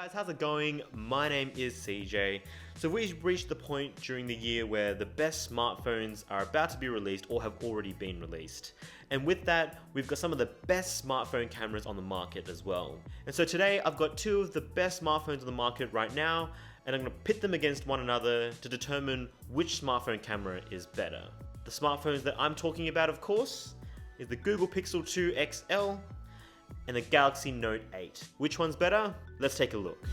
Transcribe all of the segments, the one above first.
Guys, how's it going? My name is CJ. So we've reached the point during the year where the best smartphones are about to be released or have already been released. And with that, we've got some of the best smartphone cameras on the market as well. And so today I've got two of the best smartphones on the market right now, and I'm going to pit them against one another to determine which smartphone camera is better. The smartphones that I'm talking about, of course, is the Google Pixel 2 XL and the Galaxy Note 8. Which one's better? Let's take a look.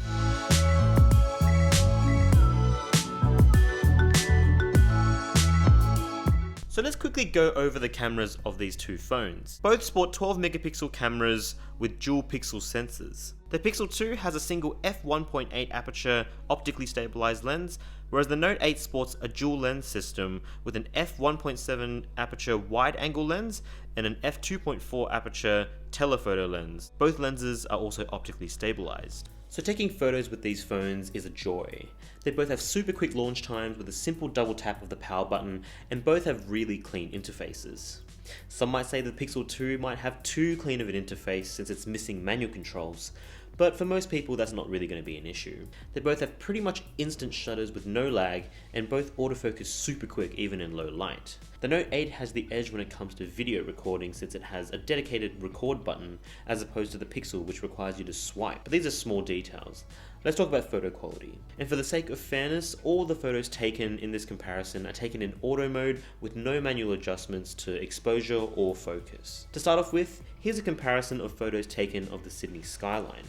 So let's quickly go over the cameras of these two phones. Both sport 12 megapixel cameras with dual pixel sensors. The Pixel 2 has a single f1.8 aperture optically stabilized lens, whereas the Note 8 sports a dual lens system with an f1.7 aperture wide angle lens and an f2.4 aperture telephoto lens. Both lenses are also optically stabilized. So taking photos with these phones is a joy. They both have super quick launch times with a simple double tap of the power button, and both have really clean interfaces. Some might say the Pixel 2 might have too clean of an interface since it's missing manual controls, but for most people that's not really going to be an issue. They both have pretty much instant shutters with no lag, and both autofocus super quick even in low light. The Note 8 has the edge when it comes to video recording since it has a dedicated record button as opposed to the Pixel, which requires you to swipe. But these are small details. Let's talk about photo quality. And for the sake of fairness, all the photos taken in this comparison are taken in auto mode with no manual adjustments to exposure or focus. To start off with, here's a comparison of photos taken of the Sydney skyline.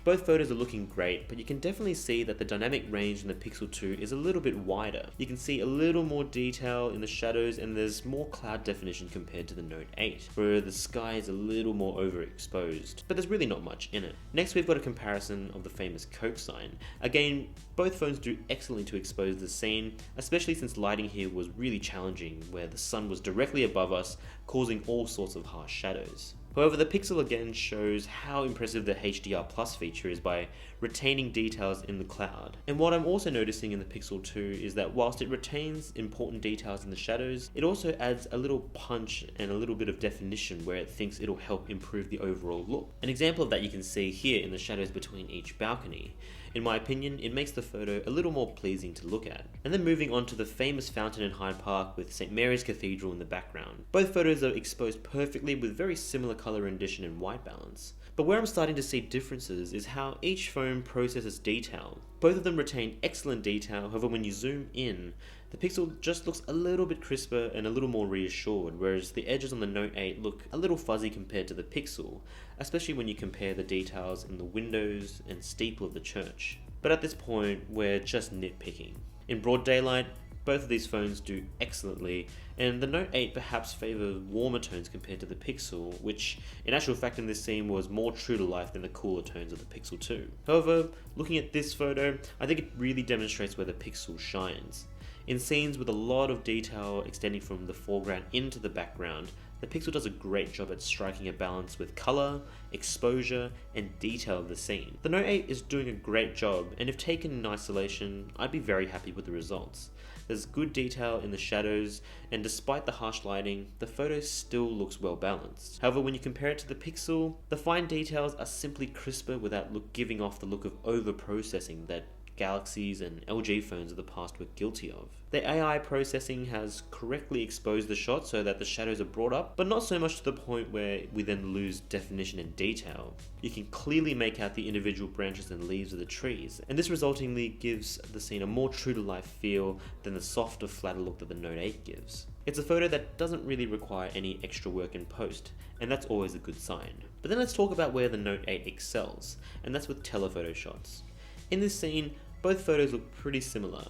Both photos are looking great, but you can definitely see that the dynamic range in the Pixel 2 is a little bit wider. You can see a little more detail in the shadows, and there's more cloud definition compared to the Note 8, where the sky is a little more overexposed, but there's really not much in it. Next, we've got a comparison of the famous Coke sign. Again, both phones do excellently to expose the scene, especially since lighting here was really challenging, where the sun was directly above us, causing all sorts of harsh shadows. However, the Pixel again shows how impressive the HDR Plus feature is by retaining details in the cloud. And what I'm also noticing in the Pixel 2 is that whilst it retains important details in the shadows, it also adds a little punch and a little bit of definition where it thinks it'll help improve the overall look. An example of that you can see here in the shadows between each balcony. In my opinion, it makes the photo a little more pleasing to look at. And then moving on to the famous fountain in Hyde Park with St. Mary's Cathedral in the background. Both photos are exposed perfectly with very similar color rendition and white balance. But where I'm starting to see differences is how each phone processes detail. Both of them retain excellent detail, however when you zoom in, the Pixel just looks a little bit crisper and a little more reassured, whereas the edges on the Note 8 look a little fuzzy compared to the Pixel, especially when you compare the details in the windows and steeple of the church. But at this point, we're just nitpicking. In broad daylight, both of these phones do excellently, and the Note 8 perhaps favours warmer tones compared to the Pixel, which in actual fact in this scene was more true to life than the cooler tones of the Pixel 2. However, looking at this photo, I think it really demonstrates where the Pixel shines. In scenes with a lot of detail extending from the foreground into the background, the Pixel does a great job at striking a balance with colour, exposure, and detail of the scene. The Note 8 is doing a great job, and if taken in isolation, I'd be very happy with the results. There's good detail in the shadows, and despite the harsh lighting, the photo still looks well balanced. However, when you compare it to the Pixel, the fine details are simply crisper without giving off the look of over-processing that Galaxies and LG phones of the past were guilty of. The AI processing has correctly exposed the shot so that the shadows are brought up, but not so much to the point where we then lose definition and detail. You can clearly make out the individual branches and leaves of the trees, and this resultingly gives the scene a more true-to-life feel than the softer, flatter look that the Note 8 gives. It's a photo that doesn't really require any extra work in post, and that's always a good sign. But then let's talk about where the Note 8 excels, and that's with telephoto shots. In this scene, both photos look pretty similar.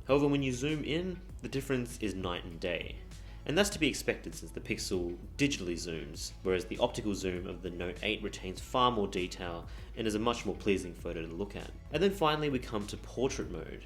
However, when you zoom in, the difference is night and day. And that's to be expected since the Pixel digitally zooms, whereas the optical zoom of the Note 8 retains far more detail and is a much more pleasing photo to look at. And then finally we come to portrait mode.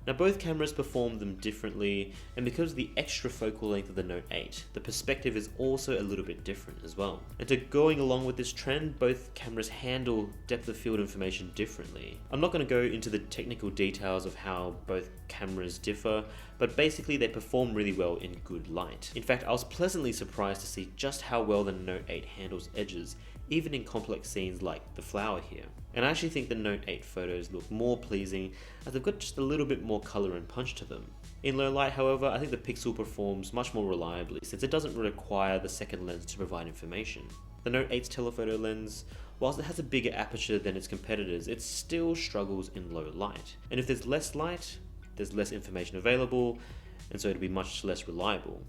Now both cameras perform them differently, and because of the extra focal length of the Note 8, the perspective is also a little bit different as well. And to going along with this trend, both cameras handle depth of field information differently. I'm not going to go into the technical details of how both cameras differ, but basically they perform really well in good light. In fact, I was pleasantly surprised to see just how well the Note 8 handles edges, even in complex scenes like the flower here. And I actually think the Note 8 photos look more pleasing as they've got just a little bit more colour and punch to them. In low light, however, I think the Pixel performs much more reliably since it doesn't require the second lens to provide information. The Note 8's telephoto lens, whilst it has a bigger aperture than its competitors, it still struggles in low light. And if there's less light, there's less information available, and so it'll be much less reliable.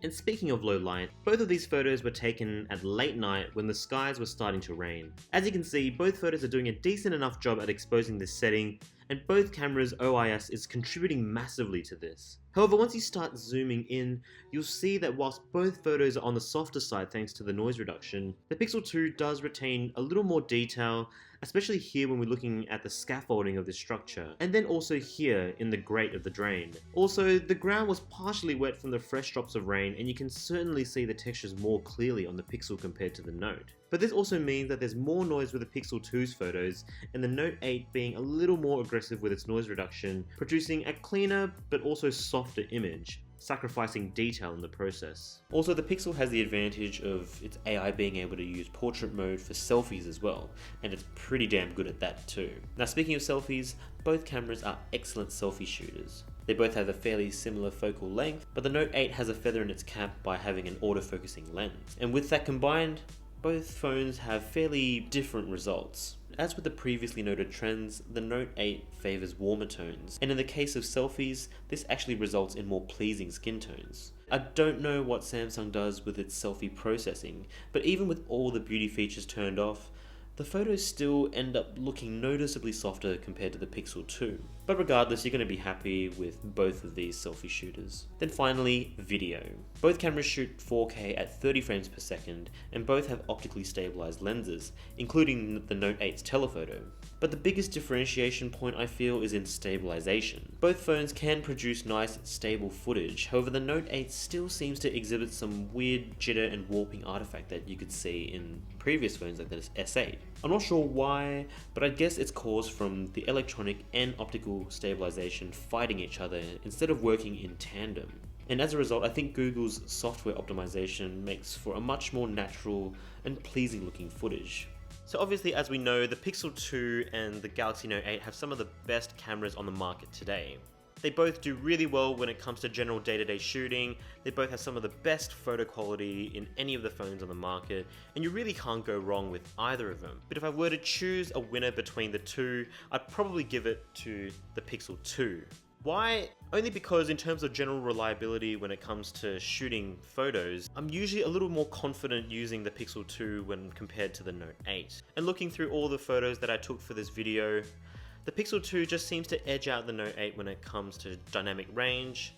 And speaking of low light, both of these photos were taken at late night when the skies were starting to rain. As you can see, both photos are doing a decent enough job at exposing this setting, and both cameras' OIS is contributing massively to this. However, once you start zooming in, you'll see that whilst both photos are on the softer side thanks to the noise reduction, the Pixel 2 does retain a little more detail, especially here when we're looking at the scaffolding of this structure, and then also here in the grate of the drain. Also, the ground was partially wet from the fresh drops of rain, and you can certainly see the textures more clearly on the Pixel compared to the Note. But this also means that there's more noise with the Pixel 2's photos, and the Note 8 being a little more aggressive with its noise reduction, producing a cleaner but also softer image, sacrificing detail in the process. Also, the Pixel has the advantage of its AI being able to use portrait mode for selfies as well, and it's pretty damn good at that too. Now, speaking of selfies, both cameras are excellent selfie shooters. They both have a fairly similar focal length, but the Note 8 has a feather in its cap by having an autofocusing lens. And with that combined, both phones have fairly different results. As with the previously noted trends, the Note 8 favours warmer tones, and in the case of selfies, this actually results in more pleasing skin tones. I don't know what Samsung does with its selfie processing, but even with all the beauty features turned off, the photos still end up looking noticeably softer compared to the Pixel 2. But regardless, you're going to be happy with both of these selfie shooters. Then finally, video. Both cameras shoot 4K at 30 frames per second, and both have optically stabilized lenses, including the Note 8's telephoto. But the biggest differentiation point I feel is in stabilization. Both phones can produce nice, stable footage, however the Note 8 still seems to exhibit some weird jitter and warping artifact that you could see in previous phones like the S8. I'm not sure why, but I guess it's caused from the electronic and optical stabilization fighting each other instead of working in tandem. And as a result, I think Google's software optimization makes for a much more natural and pleasing looking footage. So obviously, as we know, the Pixel 2 and the Galaxy Note 8 have some of the best cameras on the market today. They both do really well when it comes to general day-to-day shooting, they both have some of the best photo quality in any of the phones on the market, and you really can't go wrong with either of them. But if I were to choose a winner between the two, I'd probably give it to the Pixel 2. Why? Only because in terms of general reliability when it comes to shooting photos, I'm usually a little more confident using the Pixel 2 when compared to the Note 8. And looking through all the photos that I took for this video, the Pixel 2 just seems to edge out the Note 8 when it comes to dynamic range,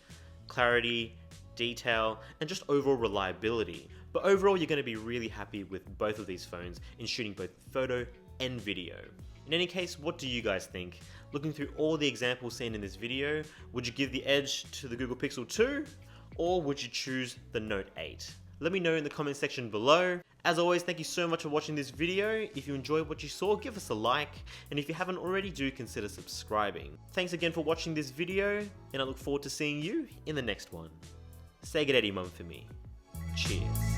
clarity, detail, and just overall reliability. But overall, you're going to be really happy with both of these phones in shooting both photo and video. In any case, what do you guys think? Looking through all the examples seen in this video, would you give the edge to the Google Pixel 2? Or would you choose the Note 8? Let me know in the comment section below. As always, thank you so much for watching this video. If you enjoyed what you saw, give us a like. And if you haven't already, do consider subscribing. Thanks again for watching this video, and I look forward to seeing you in the next one. Say good day, mum, for me. Cheers.